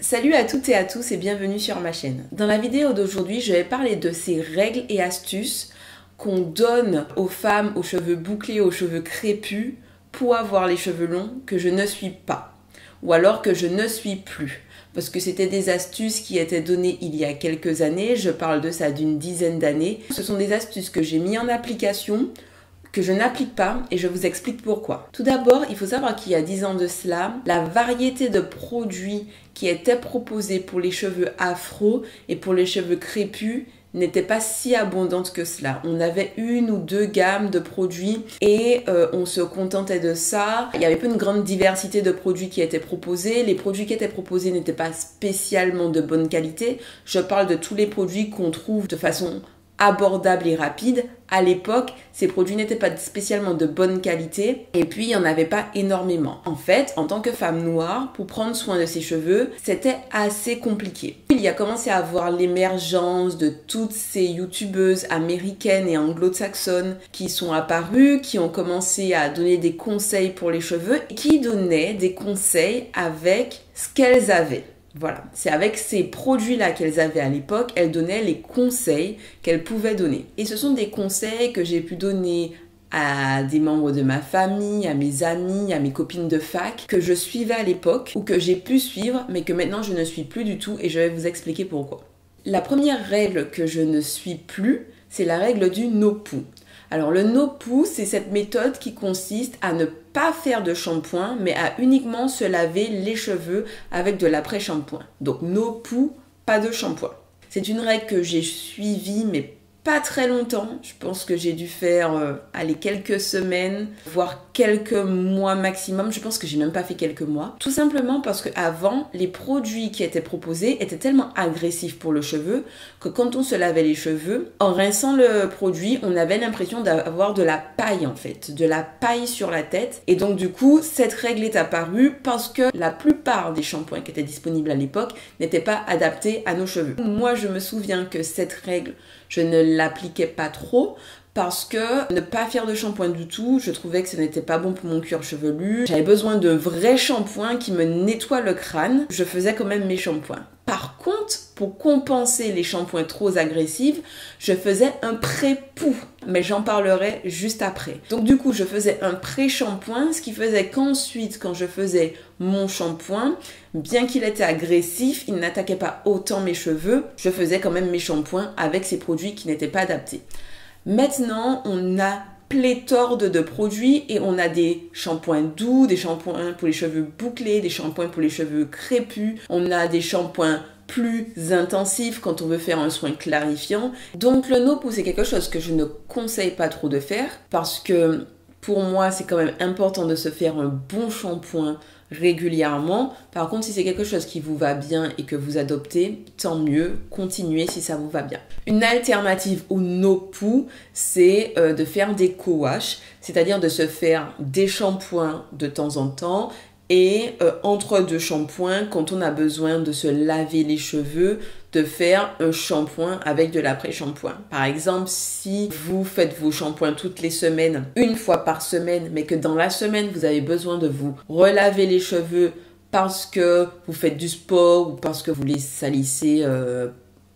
Salut à toutes et à tous et bienvenue sur ma chaîne. Dans la vidéo d'aujourd'hui, je vais parler de ces règles et astuces qu'on donne aux femmes aux cheveux bouclés, aux cheveux crépus pour avoir les cheveux longs que je ne suis pas ou alors que je ne suis plus. Parce que c'était des astuces qui étaient données il y a quelques années, je parle de ça d'une dizaine d'années. Ce sont des astuces que j'ai mis en application, que je n'applique pas et je vous explique pourquoi. Tout d'abord, il faut savoir qu'il y a 10 ans de cela, la variété de produits qui étaient proposés pour les cheveux afro et pour les cheveux crépus n'était pas si abondante que cela. On avait une ou deux gammes de produits et on se contentait de ça. Il y avait pas une grande diversité de produits qui étaient proposés. Les produits qui étaient proposés n'étaient pas spécialement de bonne qualité. Je parle de tous les produits qu'on trouve de façon abordable et rapide. À l'époque, ces produits n'étaient pas spécialement de bonne qualité et puis il n'y en avait pas énormément. En fait, en tant que femme noire, pour prendre soin de ses cheveux, c'était assez compliqué. Il y a commencé à avoir l'émergence de toutes ces youtubeuses américaines et anglo-saxonnes qui sont apparues, qui ont commencé à donner des conseils pour les cheveux et qui donnaient des conseils avec ce qu'elles avaient. Voilà, c'est avec ces produits-là qu'elles avaient à l'époque, elles donnaient les conseils qu'elles pouvaient donner. Et ce sont des conseils que j'ai pu donner à des membres de ma famille, à mes amis, à mes copines de fac, que je suivais à l'époque ou que j'ai pu suivre, mais que maintenant je ne suis plus du tout et je vais vous expliquer pourquoi. La première règle que je ne suis plus, c'est la règle du no-poo. Alors le no-poo, c'est cette méthode qui consiste à ne pas faire de shampoing, mais à uniquement se laver les cheveux avec de l'après-shampoing. Donc no-poo, pas de shampoing. C'est une règle que j'ai suivie, mais pas très longtemps. Je pense que j'ai dû faire quelques semaines, voire quelques mois maximum. Je pense que j'ai même pas fait quelques mois. Tout simplement parce qu'avant, les produits qui étaient proposés étaient tellement agressifs pour le cheveu que quand on se lavait les cheveux, en rinçant le produit, on avait l'impression d'avoir de la paille en fait, de la paille sur la tête. Et donc du coup, cette règle est apparue parce que la plupart des shampoings qui étaient disponibles à l'époque n'étaient pas adaptés à nos cheveux. Moi, je me souviens que cette règle, je ne l'appliquais pas trop parce que ne pas faire de shampoing du tout, je trouvais que ce n'était pas bon pour mon cuir chevelu. J'avais besoin de vrais shampoings qui me nettoient le crâne. Je faisais quand même mes shampoings. Par contre, pour compenser les shampoings trop agressifs, je faisais un pré-poo. Mais j'en parlerai juste après. Donc du coup, je faisais un pré-shampoing, ce qui faisait qu'ensuite, quand je faisais mon shampoing, bien qu'il était agressif, il n'attaquait pas autant mes cheveux. Je faisais quand même mes shampoings avec ces produits qui n'étaient pas adaptés. Maintenant, on a pléthore de produits et on a des shampoings doux, des shampoings pour les cheveux bouclés, des shampoings pour les cheveux crépus. On a des shampoings plus intensifs quand on veut faire un soin clarifiant. Donc le no-poo, c'est quelque chose que je ne conseille pas trop de faire parce que pour moi, c'est quand même important de se faire un bon shampoing régulièrement. Par contre, si c'est quelque chose qui vous va bien et que vous adoptez, tant mieux, continuez si ça vous va bien. Une alternative au no-poo, c'est de faire des co-wash, c'est-à-dire de se faire des shampoings de temps en temps et entre deux shampoings, quand on a besoin de se laver les cheveux, de faire un shampoing avec de l'après-shampoing. Par exemple, si vous faites vos shampoings toutes les semaines, une fois par semaine, mais que dans la semaine, vous avez besoin de vous relaver les cheveux parce que vous faites du sport ou parce que vous les salissez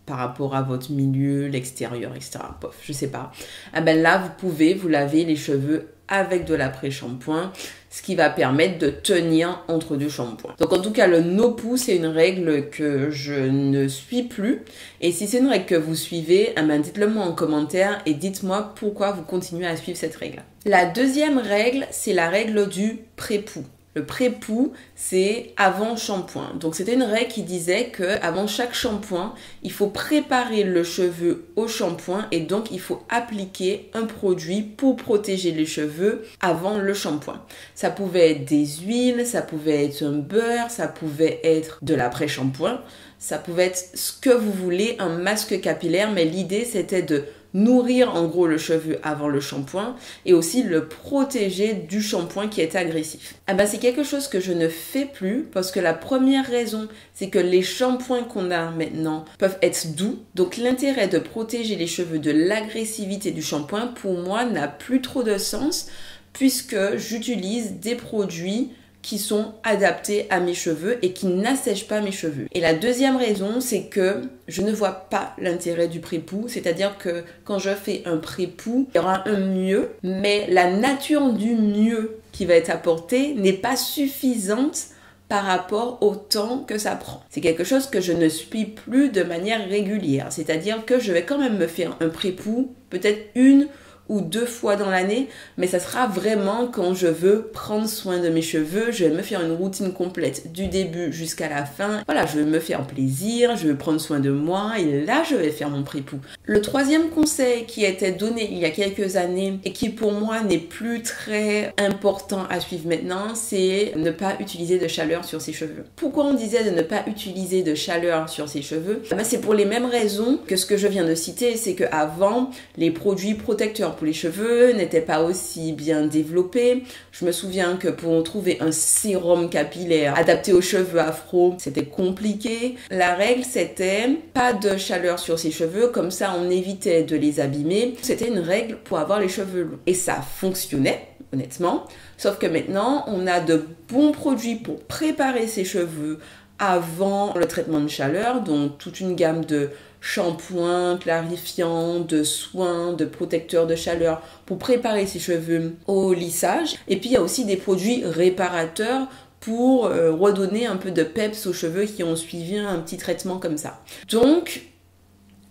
par rapport à votre milieu, l'extérieur, etc. Pof, je sais pas. Ah ben là, vous pouvez vous laver les cheveux avec de l'après-shampoing, ce qui va permettre de tenir entre deux shampoings. Donc en tout cas, le no-poo, c'est une règle que je ne suis plus. Et si c'est une règle que vous suivez, dites-le moi en commentaire et dites-moi pourquoi vous continuez à suivre cette règle. La deuxième règle, c'est la règle du pré-poo. Le pré-poo, c'est avant shampoing. Donc c'était une règle qui disait qu'avant chaque shampoing, il faut préparer le cheveu au shampoing et donc il faut appliquer un produit pour protéger les cheveux avant le shampoing. Ça pouvait être des huiles, ça pouvait être un beurre, ça pouvait être de l'après-shampoing, ça pouvait être ce que vous voulez, un masque capillaire, mais l'idée c'était de nourrir en gros le cheveu avant le shampoing et aussi le protéger du shampoing qui est agressif. C'est quelque chose que je ne fais plus parce que la première raison, c'est que les shampoings qu'on a maintenant peuvent être doux. Donc l'intérêt de protéger les cheveux de l'agressivité du shampoing, pour moi, n'a plus trop de sens puisque j'utilise des produits qui sont adaptés à mes cheveux et qui n'assèchent pas mes cheveux. Et la deuxième raison, c'est que je ne vois pas l'intérêt du pré-pou, c'est-à-dire que quand je fais un pré-pou, il y aura un mieux, mais la nature du mieux qui va être apporté n'est pas suffisante par rapport au temps que ça prend. C'est quelque chose que je ne suis plus de manière régulière, c'est-à-dire que je vais quand même me faire un pré-pou, peut-être 1 ou 2 fois dans l'année, mais ça sera vraiment quand je veux prendre soin de mes cheveux, je vais me faire une routine complète du début jusqu'à la fin. Voilà, je vais me faire plaisir, je vais prendre soin de moi et là je vais faire mon pré-pou. Le troisième conseil qui a été donné il y a quelques années et qui pour moi n'est plus très important à suivre maintenant, c'est ne pas utiliser de chaleur sur ses cheveux. Pourquoi on disait de ne pas utiliser de chaleur sur ses cheveux? C'est pour les mêmes raisons que ce que je viens de citer, c'est qu'avant, les produits protecteurs pour les cheveux n'étaient pas aussi bien développés. Je me souviens que pour trouver un sérum capillaire adapté aux cheveux afro, c'était compliqué. La règle, c'était pas de chaleur sur ses cheveux, comme ça on évitait de les abîmer. C'était une règle pour avoir les cheveux longs. Et ça fonctionnait, honnêtement. Sauf que maintenant, on a de bons produits pour préparer ses cheveux avant le traitement de chaleur, donc toute une gamme de shampoings, clarifiants, de soins, de protecteurs de chaleur pour préparer ses cheveux au lissage. Et puis il y a aussi des produits réparateurs pour redonner un peu de peps aux cheveux qui ont suivi un petit traitement comme ça. Donc,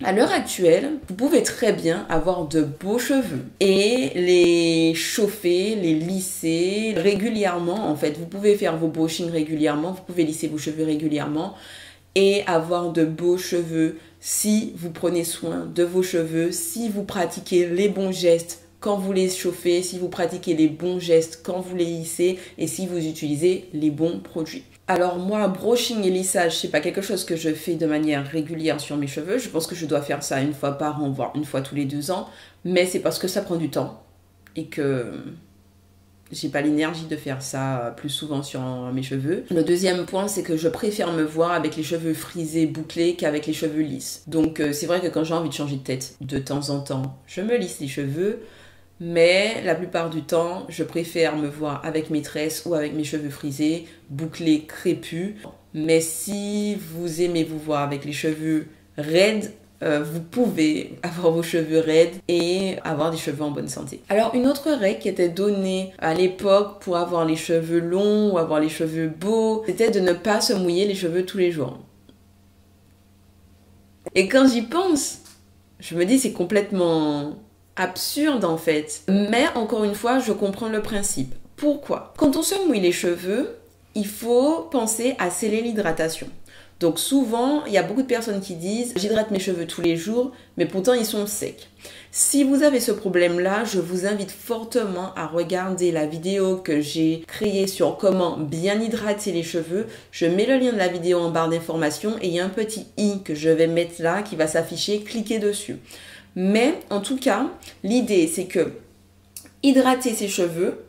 à l'heure actuelle, vous pouvez très bien avoir de beaux cheveux et les chauffer, les lisser régulièrement. En fait, vous pouvez faire vos brushings régulièrement, vous pouvez lisser vos cheveux régulièrement et avoir de beaux cheveux si vous prenez soin de vos cheveux, si vous pratiquez les bons gestes quand vous les chauffez, si vous pratiquez les bons gestes quand vous les lissez et si vous utilisez les bons produits. Alors moi, brushing et lissage, c'est pas quelque chose que je fais de manière régulière sur mes cheveux. Je pense que je dois faire ça 1 fois par an, voire 1 fois tous les 2 ans. Mais c'est parce que ça prend du temps et que j'ai pas l'énergie de faire ça plus souvent sur mes cheveux. Le deuxième point, c'est que je préfère me voir avec les cheveux frisés, bouclés, qu'avec les cheveux lisses. Donc c'est vrai que quand j'ai envie de changer de tête, de temps en temps, je me lisse les cheveux. Mais la plupart du temps, je préfère me voir avec mes tresses ou avec mes cheveux frisés, bouclés, crépus. Mais si vous aimez vous voir avec les cheveux raides, vous pouvez avoir vos cheveux raides et avoir des cheveux en bonne santé. Alors une autre règle qui était donnée à l'époque pour avoir les cheveux longs ou avoir les cheveux beaux, c'était de ne pas se mouiller les cheveux tous les jours. Et quand j'y pense, je me dis c'est complètement absurde en fait. Mais encore une fois, je comprends le principe. Pourquoi? Quand on se mouille les cheveux, il faut penser à sceller l'hydratation. Donc souvent, il y a beaucoup de personnes qui disent « j'hydrate mes cheveux tous les jours, mais pourtant ils sont secs ». Si vous avez ce problème-là, je vous invite fortement à regarder la vidéo que j'ai créée sur comment bien hydrater les cheveux. Je mets le lien de la vidéo en barre d'informations et il y a un petit i que je vais mettre là qui va s'afficher, cliquez dessus. Mais en tout cas, l'idée c'est que hydrater ses cheveux,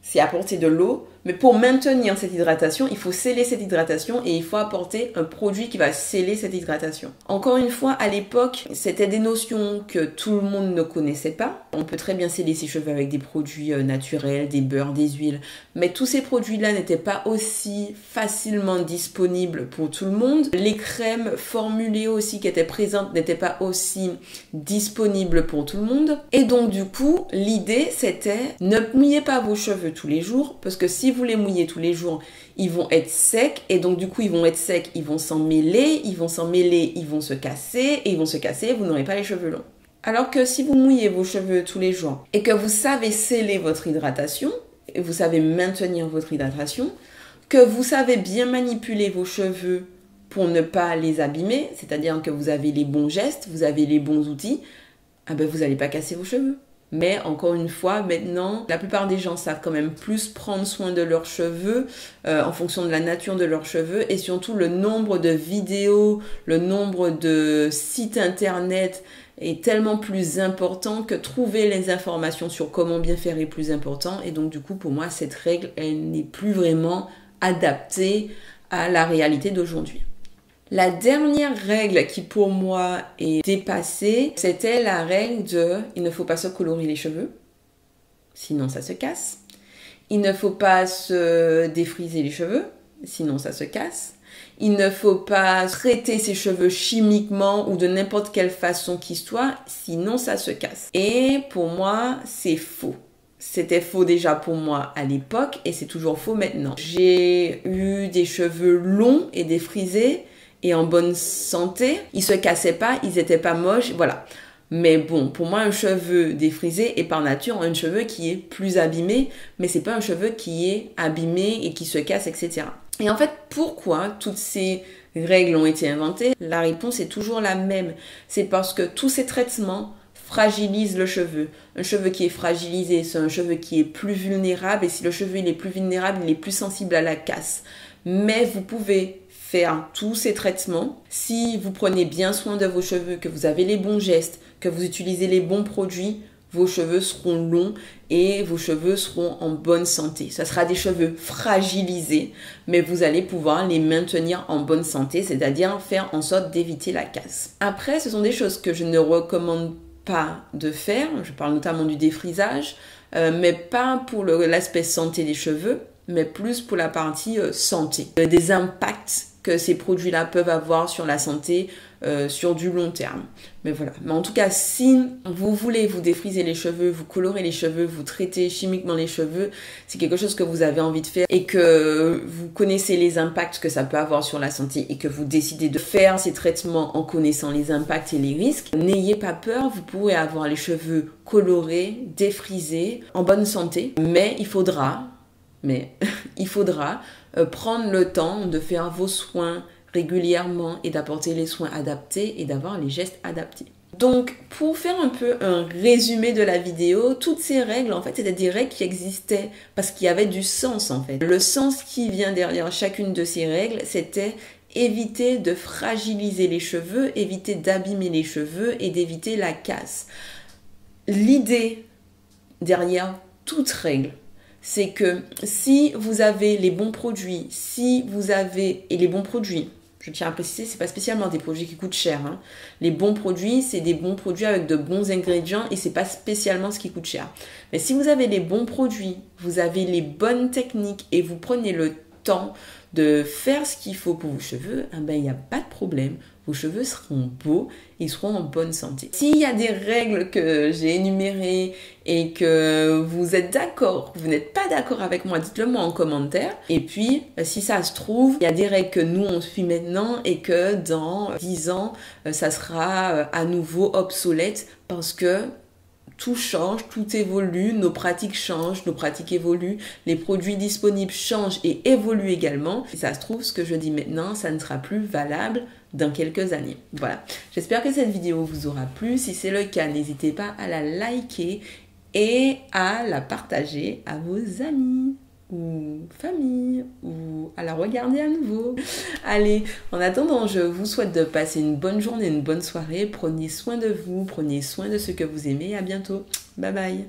c'est apporter de l'eau, mais pour maintenir cette hydratation, il faut sceller cette hydratation et il faut apporter un produit qui va sceller cette hydratation. Encore une fois, à l'époque, c'était des notions que tout le monde ne connaissait pas. On peut très bien sceller ses cheveux avec des produits naturels, des beurres, des huiles, mais tous ces produits-là n'étaient pas aussi facilement disponibles pour tout le monde. Les crèmes formulées aussi qui étaient présentes n'étaient pas aussi disponibles pour tout le monde. Et donc du coup, l'idée c'était ne mouillez pas vos cheveux tous les jours parce que si vous les mouillez tous les jours, ils vont être secs et donc du coup ils vont être secs, ils vont s'en mêler, ils vont se casser et ils vont se casser, vous n'aurez pas les cheveux longs. Alors que si vous mouillez vos cheveux tous les jours et que vous savez sceller votre hydratation, et vous savez maintenir votre hydratation, que vous savez bien manipuler vos cheveux pour ne pas les abîmer, c'est-à-dire que vous avez les bons gestes, vous avez les bons outils, vous n'allez pas casser vos cheveux. Mais encore une fois, maintenant, la plupart des gens savent quand même plus prendre soin de leurs cheveux en fonction de la nature de leurs cheveux et surtout le nombre de vidéos, le nombre de sites internet est tellement plus important que trouver les informations sur comment bien faire est plus important. Et donc du coup, pour moi, cette règle, elle n'est plus vraiment adaptée à la réalité d'aujourd'hui. La dernière règle qui pour moi est dépassée, c'était la règle de « il ne faut pas se colorer les cheveux, sinon ça se casse ». Il ne faut pas se défriser les cheveux, sinon ça se casse. Il ne faut pas traiter ses cheveux chimiquement ou de n'importe quelle façon qu'il soit, sinon ça se casse. Et pour moi, c'est faux. C'était faux déjà pour moi à l'époque et c'est toujours faux maintenant. J'ai eu des cheveux longs et défrisés et en bonne santé. Ils se cassaient pas, ils étaient pas moches, voilà. Mais bon, pour moi, un cheveu défrisé est par nature un cheveu qui est plus abîmé, mais c'est pas un cheveu qui est abîmé et qui se casse, etc. Et en fait, pourquoi toutes ces règles ont été inventées? La réponse est toujours la même. C'est parce que tous ces traitements fragilisent le cheveu. Un cheveu qui est fragilisé, c'est un cheveu qui est plus vulnérable. Et si le cheveu il est plus vulnérable, il est plus sensible à la casse. Mais vous pouvez faire tous ces traitements si vous prenez bien soin de vos cheveux, que vous avez les bons gestes, que vous utilisez les bons produits. Vos cheveux seront longs et vos cheveux seront en bonne santé. Ça sera des cheveux fragilisés, mais vous allez pouvoir les maintenir en bonne santé, c'est-à-dire faire en sorte d'éviter la casse. Après, ce sont des choses que je ne recommande pas de faire. Je parle notamment du défrisage, mais pas pour l'aspect santé des cheveux, mais plus pour la partie santé. Des impacts que ces produits-là peuvent avoir sur la santé sur du long terme. Mais voilà. Mais en tout cas, si vous voulez vous défriser les cheveux, vous colorer les cheveux, vous traiter chimiquement les cheveux, c'est quelque chose que vous avez envie de faire et que vous connaissez les impacts que ça peut avoir sur la santé et que vous décidez de faire ces traitements en connaissant les impacts et les risques, n'ayez pas peur, vous pourrez avoir les cheveux colorés, défrisés, en bonne santé, mais il faudra prendre le temps de faire vos soins régulièrement et d'apporter les soins adaptés et d'avoir les gestes adaptés. Donc, pour faire un peu un résumé de la vidéo, toutes ces règles, en fait, c'était des règles qui existaient parce qu'il y avait du sens, en fait. Le sens qui vient derrière chacune de ces règles, c'était éviter de fragiliser les cheveux, éviter d'abîmer les cheveux et d'éviter la casse. L'idée derrière toute règle, c'est que si vous avez les bons produits, et les bons produits, je tiens à préciser, c'est pas spécialement des produits qui coûtent cher, hein. Les bons produits, c'est des bons produits avec de bons ingrédients et c'est pas spécialement ce qui coûte cher. Mais si vous avez les bons produits, vous avez les bonnes techniques et vous prenez le temps de faire ce qu'il faut pour vos cheveux, eh ben, il n'y a pas de problème. Vos cheveux seront beaux, ils seront en bonne santé. S'il y a des règles que j'ai énumérées et que vous êtes d'accord, vous n'êtes pas d'accord avec moi, dites-le moi en commentaire. Et puis, si ça se trouve, il y a des règles que nous on suit maintenant et que dans 10 ans, ça sera à nouveau obsolète parce que tout change, tout évolue, nos pratiques changent, nos pratiques évoluent, les produits disponibles changent et évoluent également. Si ça se trouve, ce que je dis maintenant, ça ne sera plus valable dans quelques années. Voilà, j'espère que cette vidéo vous aura plu. Si c'est le cas, n'hésitez pas à la liker et à la partager à vos amis ou famille ou à la regarder à nouveau. Allez, en attendant, je vous souhaite de passer une bonne journée, une bonne soirée. Prenez soin de vous, prenez soin de ceux que vous aimez. À bientôt. Bye bye.